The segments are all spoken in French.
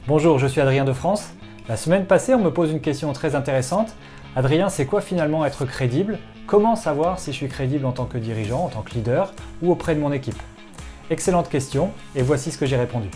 Bonjour, je suis Adrien de France. La semaine passée, on me pose une question très intéressante. Adrien, c'est quoi finalement être crédible? Comment savoir si je suis crédible en tant que dirigeant, en tant que leader ou auprès de mon équipe? Excellente question, et voici ce que j'ai répondu.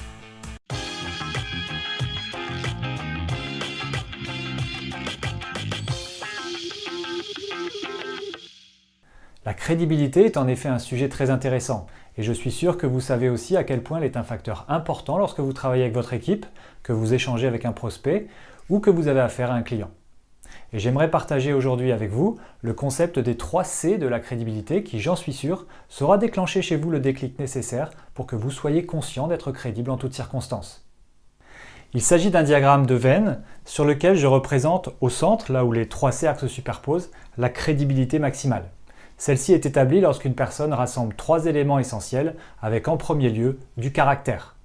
La crédibilité est en effet un sujet très intéressant, et je suis sûr que vous savez aussi à quel point elle est un facteur important lorsque vous travaillez avec votre équipe, que vous échangez avec un prospect ou que vous avez affaire à un client. Et j'aimerais partager aujourd'hui avec vous le concept des 3 C de la crédibilité qui, j'en suis sûr, saura déclencher chez vous le déclic nécessaire pour que vous soyez conscient d'être crédible en toutes circonstances. Il s'agit d'un diagramme de Venn sur lequel je représente au centre, là où les 3 cercles se superposent, la crédibilité maximale. Celle-ci est établie lorsqu'une personne rassemble 3 éléments essentiels avec en premier lieu du caractère.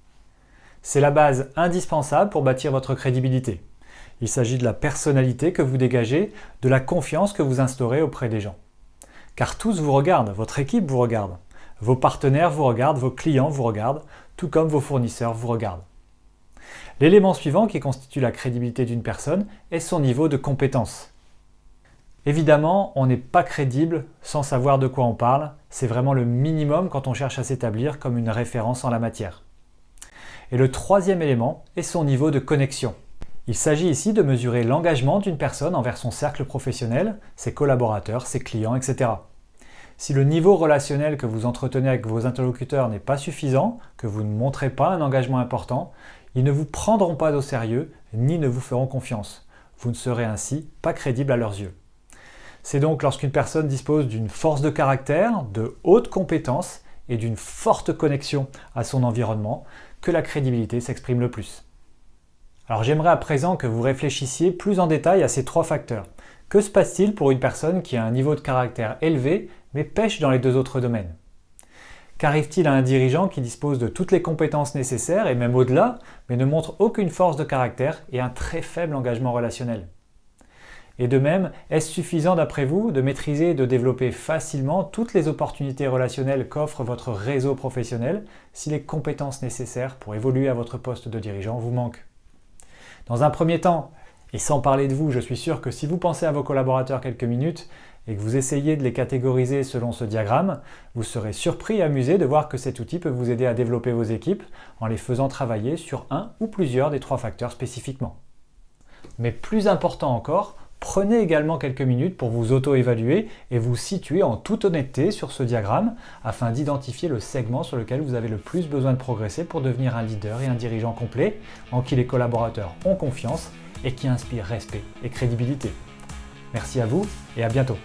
C'est la base indispensable pour bâtir votre crédibilité. Il s'agit de la personnalité que vous dégagez, de la confiance que vous instaurez auprès des gens. Car tous vous regardent, votre équipe vous regarde, vos partenaires vous regardent, vos clients vous regardent, tout comme vos fournisseurs vous regardent. L'élément suivant qui constitue la crédibilité d'une personne est son niveau de compétence. Évidemment, on n'est pas crédible sans savoir de quoi on parle, c'est vraiment le minimum quand on cherche à s'établir comme une référence en la matière. Et le troisième élément est son niveau de connexion. Il s'agit ici de mesurer l'engagement d'une personne envers son cercle professionnel, ses collaborateurs, ses clients, etc. Si le niveau relationnel que vous entretenez avec vos interlocuteurs n'est pas suffisant, que vous ne montrez pas un engagement important, ils ne vous prendront pas au sérieux ni ne vous feront confiance. Vous ne serez ainsi pas crédible à leurs yeux. C'est donc lorsqu'une personne dispose d'une force de caractère, de hautes compétences et d'une forte connexion à son environnement que la crédibilité s'exprime le plus. Alors j'aimerais à présent que vous réfléchissiez plus en détail à ces 3 facteurs. Que se passe-t-il pour une personne qui a un niveau de caractère élevé mais pêche dans les 2 autres domaines? Qu'arrive-t-il à un dirigeant qui dispose de toutes les compétences nécessaires et même au-delà, mais ne montre aucune force de caractère et un très faible engagement relationnel? Et de même, est-ce suffisant d'après vous de maîtriser et de développer facilement toutes les opportunités relationnelles qu'offre votre réseau professionnel si les compétences nécessaires pour évoluer à votre poste de dirigeant vous manquent? Dans un premier temps, et sans parler de vous, je suis sûr que si vous pensez à vos collaborateurs quelques minutes et que vous essayez de les catégoriser selon ce diagramme, vous serez surpris et amusé de voir que cet outil peut vous aider à développer vos équipes en les faisant travailler sur un ou plusieurs des 3 facteurs spécifiquement. Mais plus important encore, prenez également quelques minutes pour vous auto-évaluer et vous situer en toute honnêteté sur ce diagramme afin d'identifier le segment sur lequel vous avez le plus besoin de progresser pour devenir un leader et un dirigeant complet en qui les collaborateurs ont confiance et qui inspire respect et crédibilité. Merci à vous et à bientôt.